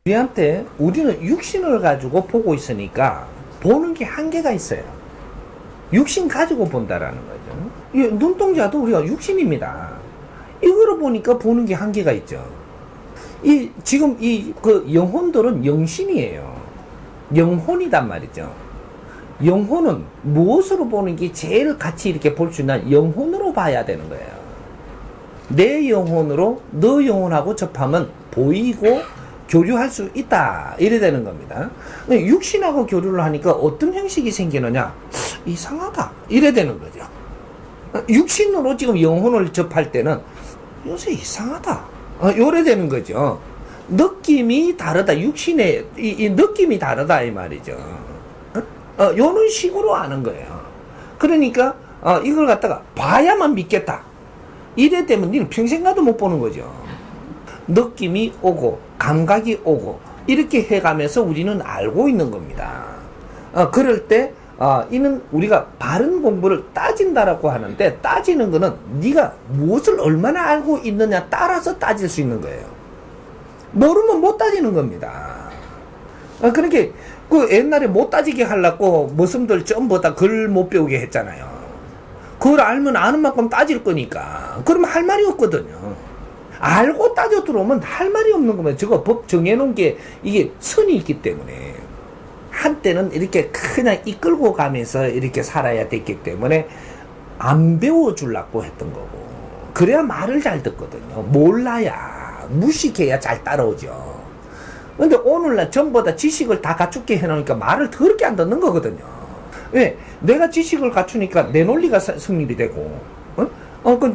우리는 육신을 가지고 보고 있으니까 보는 게 한계가 있어요. 육신 가지고 본다라는 거죠. 이 눈동자도 우리가 육신입니다. 이거를 보니까 보는 게 한계가 있죠. 지금 영혼들은 영신이에요. 영혼이단 말이죠. 영혼은 무엇으로 보는 게 제일 같이 이렇게 볼 수 있나? 영혼으로 봐야 되는 거예요. 내 영혼으로 너 영혼하고 접하면 보이고 교류할 수 있다. 이래 되는 겁니다. 육신하고 교류를 하니까 어떤 형식이 생기느냐? 이상하다. 이래 되는 거죠. 육신으로 지금 영혼을 접할 때는 요새 이상하다. 요래 되는 거죠. 느낌이 다르다. 육신의 이 느낌이 다르다. 이 말이죠. 요런 식으로 아는 거예요. 그러니까, 이걸 갖다가 봐야만 믿겠다. 이래 되면 니는 평생 가도 못 보는 거죠. 느낌이 오고, 감각이 오고, 이렇게 해가면서 우리는 알고 있는 겁니다. 그럴 때, 이는 우리가 바른 공부를 따진다라고 하는데, 따지는 거는 네가 무엇을 얼마나 알고 있느냐 따라서 따질 수 있는 거예요. 모르면 못 따지는 겁니다. 그러니까, 옛날에 못 따지게 하려고 머슴들 전부 다 글 못 배우게 했잖아요. 그걸 알면 아는 만큼 따질 거니까. 그러면 할 말이 없거든요. 알고 따져 들어오면 할 말이 없는 거면 저거 법 정해놓은 게 이게 선이 있기 때문에. 한때는 이렇게 그냥 이끌고 가면서 이렇게 살아야 됐기 때문에 안 배워주려고 했던 거고. 그래야 말을 잘 듣거든요. 몰라야, 무식해야 잘 따라오죠. 근데 오늘날 전부 다 지식을 다 갖추게 해놓으니까 말을 더럽게 안 듣는 거거든요. 왜? 내가 지식을 갖추니까 내 논리가 성립이 되고,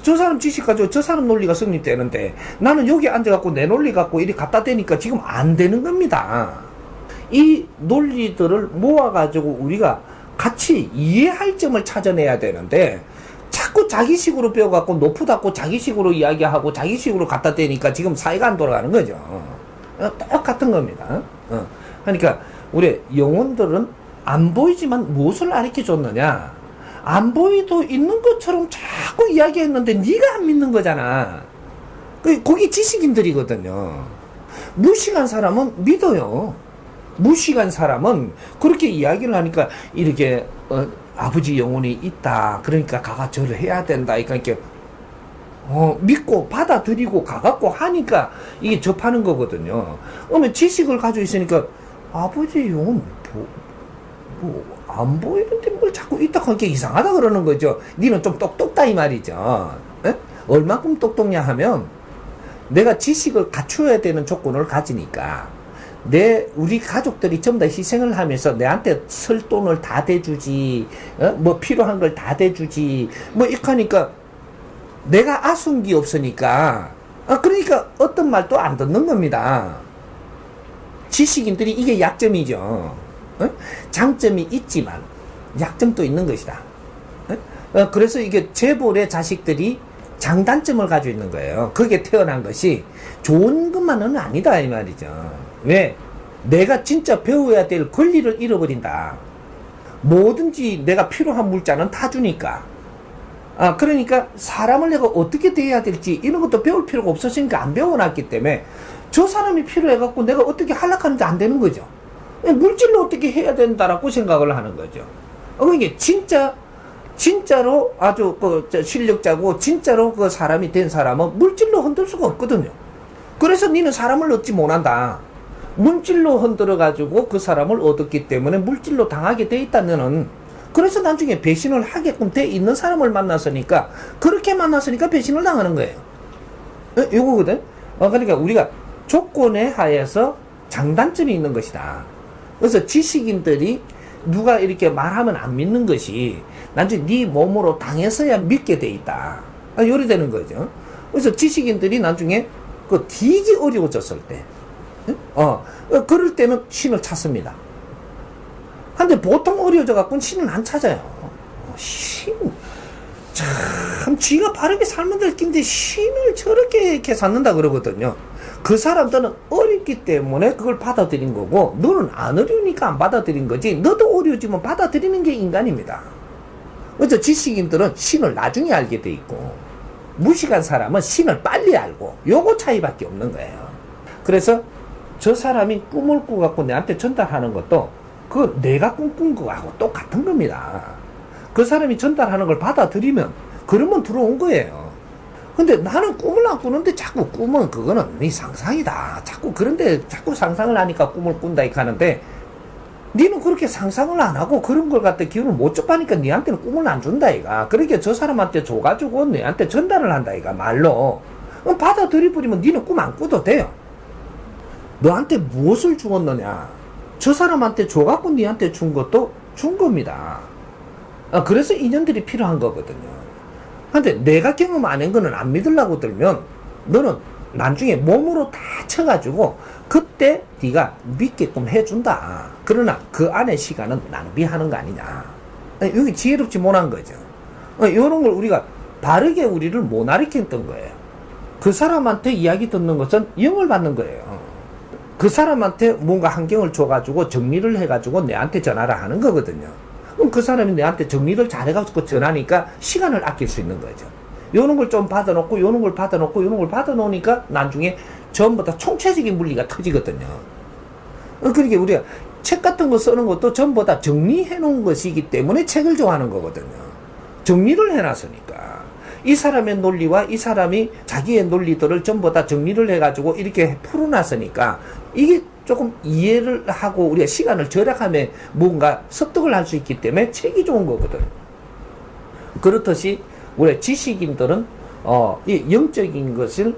저 사람 지식 가지고 저 사람 논리가 성립되는데, 나는 여기 앉아갖고 내 논리 갖고 이리 갖다 대니까 지금 안 되는 겁니다. 이 논리들을 모아가지고 우리가 같이 이해할 점을 찾아내야 되는데, 자꾸 자기식으로 배워갖고 높으다고 자기식으로 이야기하고 자기식으로 갖다 대니까 지금 사회가 안 돌아가는 거죠. 똑같은 겁니다. 그러니까 우리 영혼들은 안 보이지만 무엇을 가르쳐 줬느냐? 안 보이도 있는 것처럼 자꾸 이야기했는데 네가 안 믿는 거잖아. 거기 지식인들이거든요. 무식한 사람은 믿어요. 무식한 사람은 그렇게 이야기를 하니까 이렇게 아버지 영혼이 있다. 그러니까 가가 절을 해야 된다. 그러니까 믿고 받아들이고 가갖고 하니까 이게 접하는 거거든요. 그러면 지식을 가지고 있으니까 아버지 영혼 안 보이는데 뭘 자꾸 있다 하니까 이상하다 그러는 거죠. 니는 좀 똑똑다 이 말이죠. 에? 얼마큼 똑똑냐 하면 내가 지식을 갖추어야 되는 조건을 가지니까 우리 가족들이 전부 다 희생을 하면서 내한테 쓸 돈을 다 대주지, 뭐 필요한 걸 다 대주지, 뭐 이렇게 하니까 내가 아순기 없으니까, 그러니까 어떤 말도 안 듣는 겁니다. 지식인들이 이게 약점이죠. 장점이 있지만 약점도 있는 것이다. 그래서 이게 재벌의 자식들이 장단점을 가지고 있는 거예요. 그게 태어난 것이 좋은 것만은 아니다 이 말이죠. 왜? 내가 진짜 배워야 될 권리를 잃어버린다. 뭐든지 내가 필요한 물자는 다 주니까. 그러니까 사람을 내가 어떻게 대해야 될지 이런 것도 배울 필요가 없었으니까 안 배워놨기 때문에 저 사람이 필요해갖고 내가 어떻게 하려고 하는지 안 되는 거죠. 물질로 어떻게 해야 된다라고 생각을 하는 거죠. 그러니까 진짜로 아주 실력자고 진짜로 그 사람이 된 사람은 물질로 흔들 수가 없거든요. 그래서 니는 사람을 얻지 못한다. 물질로 흔들어가지고 그 사람을 얻었기 때문에 물질로 당하게 돼 있다 너는. 그래서 나중에 배신을 하게끔 돼 있는 사람을 만났으니까 그렇게 만났으니까 배신을 당하는 거예요. 요거거든. 그러니까 우리가 조건에 하에서 장단점이 있는 것이다. 그래서 지식인들이 누가 이렇게 말하면 안 믿는 것이 나중에 네 몸으로 당해서야 믿게 돼 있다. 요리 되는 거죠. 그래서 지식인들이 나중에 되게 어려워졌을 때, 그럴 때는 신을 찾습니다. 근데 보통 어려워져 갖고는 신을 안 찾아요. 참 지가 바르게 살면 될 낀데 신을 저렇게 이렇게 찾는다 그러거든요. 그 사람들은 어렵기 때문에 그걸 받아들인 거고 너는 안 어려우니까 안 받아들인 거지. 너도 어려워지면 받아들이는 게 인간입니다. 그래서 지식인들은 신을 나중에 알게 돼 있고 무식한 사람은 신을 빨리 알고 요거 차이밖에 없는 거예요. 그래서 저 사람이 꿈을 꾸갖고 내한테 전달하는 것도 그 내가 꿈꾼 거하고 똑같은 겁니다. 그 사람이 전달하는 걸 받아들이면 그러면 들어온 거예요. 근데 나는 꿈을 안 꾸는데 자꾸 꿈은 그거는 네 상상이다. 자꾸 그런데 자꾸 상상을 하니까 꿈을 꾼다 이렇게 하는데 니는 그렇게 상상을 안 하고 그런 걸 갖다 기운을 못 접하니까 니한테는 꿈을 안 준다 이가. 그러니까 저 사람한테 줘가지고 니한테 전달을 한다 이가 말로. 받아들여버리면 니는 꿈 안 꾸도 돼요. 너한테 무엇을 주었느냐? 저 사람한테 줘갖고 니한테 준 것도 준 겁니다. 그래서 인연들이 필요한 거거든요. 근데 내가 경험 안 한 거는 안 믿으려고 들면 너는 나중에 몸으로 다 쳐가지고 그때 네가 믿게끔 해준다. 그러나 그 안에 시간은 낭비하는 거 아니냐. 여기 지혜롭지 못한 거죠. 이런 걸 우리가 바르게 우리를 못 가르쳤던 거예요. 그 사람한테 이야기 듣는 것은 영을 받는 거예요. 그 사람한테 뭔가 환경을 줘가지고 정리를 해가지고 내한테 전화를 하는 거거든요. 그럼 그 사람이 내한테 정리를 잘해가지고 전하니까 시간을 아낄 수 있는 거죠. 요런 걸 좀 받아놓고 요런 걸 받아놓고 요런 걸 받아놓으니까 나중에 전부 다 총체적인 물리가 터지거든요. 그러니까 우리가 책 같은 거 쓰는 것도 전부 다 정리해 놓은 것이기 때문에 책을 좋아하는 거거든요. 정리를 해놨으니까 이 사람의 논리와 이 사람이 자기의 논리들을 전부 다 정리를 해가지고 이렇게 풀어놨으니까 이게 조금 이해를 하고 우리가 시간을 절약하며 뭔가 습득을 할 수 있기 때문에 책이 좋은 거거든. 그렇듯이 우리 지식인들은 이 영적인 것을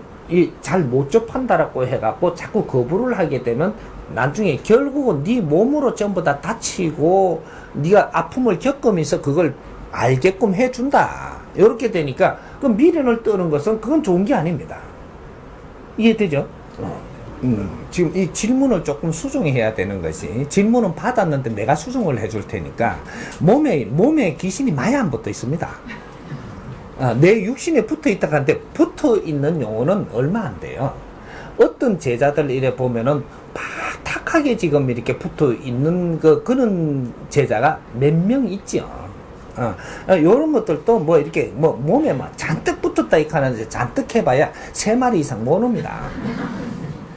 잘 못 접한다라고 해갖고 자꾸 거부를 하게 되면 나중에 결국은 네 몸으로 전부 다 다치고 네가 아픔을 겪으면서 그걸 알게끔 해준다. 이렇게 되니까 그 미련을 떠는 것은 그건 좋은 게 아닙니다. 이해되죠? 지금 이 질문을 조금 수정해야 되는 것이 질문은 받았는데 내가 수정을 해줄 테니까 몸에 귀신이 많이 안 붙어 있습니다. 내 육신에 붙어 있다가 하는데 붙어 있는 용어는 얼마 안 돼요. 어떤 제자들 이래 보면은 탁하게 지금 이렇게 붙어 있는 그런 제자가 몇 명 있죠. 요런 것들도 뭐 이렇게 뭐 몸에 막 잔뜩 붙었다 이렇게 하는데 잔뜩 해봐야 3마리 이상 못 옵니다.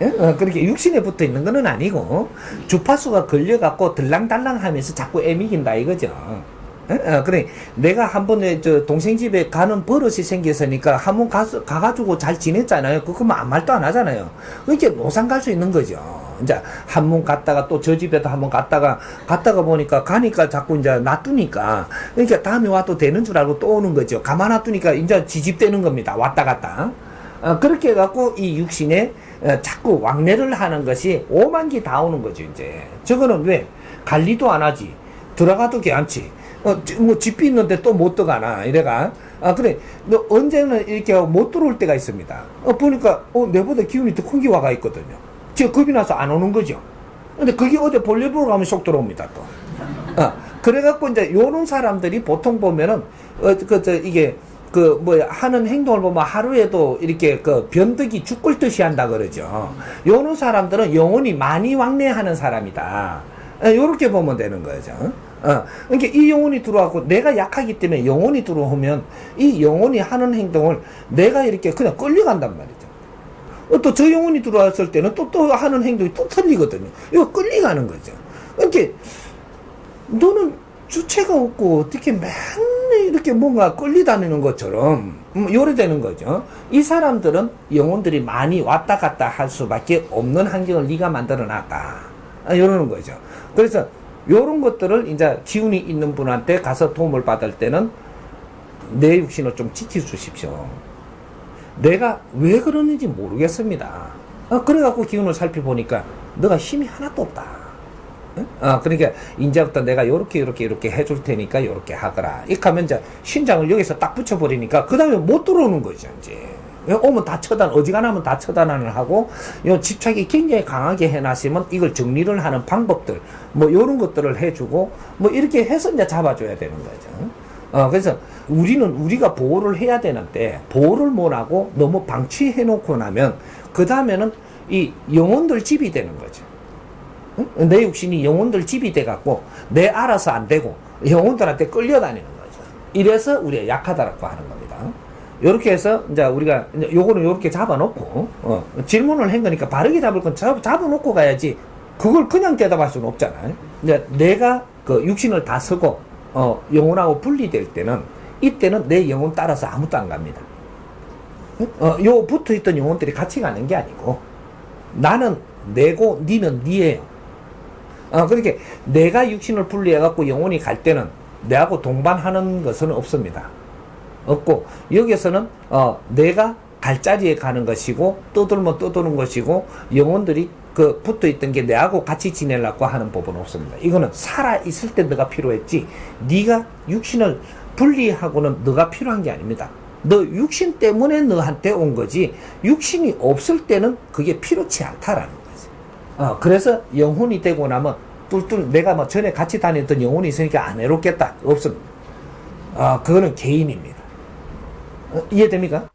예? 그렇게 육신에 붙어 있는 거는 아니고 주파수가 걸려갖고 들랑달랑 하면서 자꾸 애미긴다 이거죠. 그래 내가 한 번에 저 동생 집에 가는 버릇이 생겼으니까 한 번 가가지고 잘 지냈잖아요. 그거면 아무 말도 안 하잖아요. 그러니까 노상 갈 수 있는 거죠. 이제 한 번 갔다가 또 저 집에도 한 번 갔다가 보니까 가니까 자꾸 이제 놔두니까 그러니까 다음에 와도 되는 줄 알고 또 오는 거죠. 가만 놔두니까 이제 지집되는 겁니다. 왔다 갔다. 그렇게 해갖고 이 육신에 자꾸 왕래를 하는 것이 오만기 다 오는 거죠. 이제 저거는 왜 관리도 안 하지 들어가도 괜찮지 뭐 집이 있는데 또 못 들어가나 이래가 그래 너 언제는 이렇게 못 들어올 때가 있습니다. 보니까 내보다 기운이 더 큰 게 와가 있거든요. 지금 겁이 나서 안 오는 거죠. 근데 그게 어디 볼일 보러 가면 쏙 들어옵니다 또. 그래갖고 이제 요런 사람들이 보통 보면은 이게 하는 행동을 보면 하루에도 이렇게 변덕이 죽을 듯이 한다 그러죠. 요런 사람들은 영혼이 많이 왕래하는 사람이다. 요렇게 보면 되는 거죠. 그러니까 이 영혼이 들어와고 내가 약하기 때문에 영혼이 들어오면 이 영혼이 하는 행동을 내가 이렇게 그냥 끌려간단 말이죠. 또 저 영혼이 들어왔을 때는 또 하는 행동이 또 틀리거든요. 이거 끌려가는 거죠. 그러니까 너는 주체가 없고 어떻게 맨날 이렇게 뭔가 끌리다니는 것처럼 요래되는 거죠. 이 사람들은 영혼들이 많이 왔다 갔다 할 수밖에 없는 환경을 네가 만들어 놨다. 이러는 거죠. 그래서 요런 것들을 이제 기운이 있는 분한테 가서 도움을 받을 때는 내 육신을 좀 지켜주십시오. 내가 왜 그러는지 모르겠습니다. 그래갖고 기운을 살펴보니까 너가 힘이 하나도 없다. 그러니까 이제부터 내가 요렇게 해줄 테니까 요렇게 하거라. 이렇게 하면 이제 신장을 여기서 딱 붙여버리니까 그 다음에 못 들어오는 거죠. 이제 오면 다 어지간하면 다 처단을 하고 요 집착이 굉장히 강하게 해놨으면 이걸 정리를 하는 방법들 뭐 요런 것들을 해주고 뭐 이렇게 해서 이제 잡아줘야 되는 거죠. 그래서 우리가 보호를 해야 되는데 보호를 못하고 너무 방치해놓고 나면 그 다음에는 이 영혼들 집이 되는 거죠. 내 육신이 영혼들 집이 돼갖고 내 알아서 안 되고 영혼들한테 끌려다니는 거죠. 이래서 우리가 약하다라고 하는 겁니다. 요렇게 해서 이제 우리가 이제 요거는 요렇게 잡아놓고 질문을 한 거니까 바르게 잡을 건 잡아놓고 가야지. 그걸 그냥 대답할 수는 없잖아요. 이제 내가 그 육신을 다 쓰고 영혼하고 분리될 때는 이때는 내 영혼 따라서 아무도 안 갑니다. 요 붙어있던 영혼들이 같이 가는 게 아니고 나는 내고 니는 니예요. 그렇게 내가 육신을 분리해갖고 영혼이 갈 때는 내하고 동반하는 것은 없습니다. 없고 여기서는 내가 갈 자리에 가는 것이고 떠들면 떠도는 것이고 영혼들이 그 붙어있던 게 내하고 같이 지내려고 하는 법은 없습니다. 이거는 살아있을 때 너가 필요했지 네가 육신을 분리하고는 너가 필요한 게 아닙니다. 너 육신 때문에 너한테 온 거지 육신이 없을 때는 그게 필요치 않다라는 거지. 그래서 영혼이 되고 나면 뚫뚫 내가 뭐 전에 같이 다녔던 영혼이 있으니까 안 해롭겠다 없습니다. 그거는 개인입니다. 이해됩니까?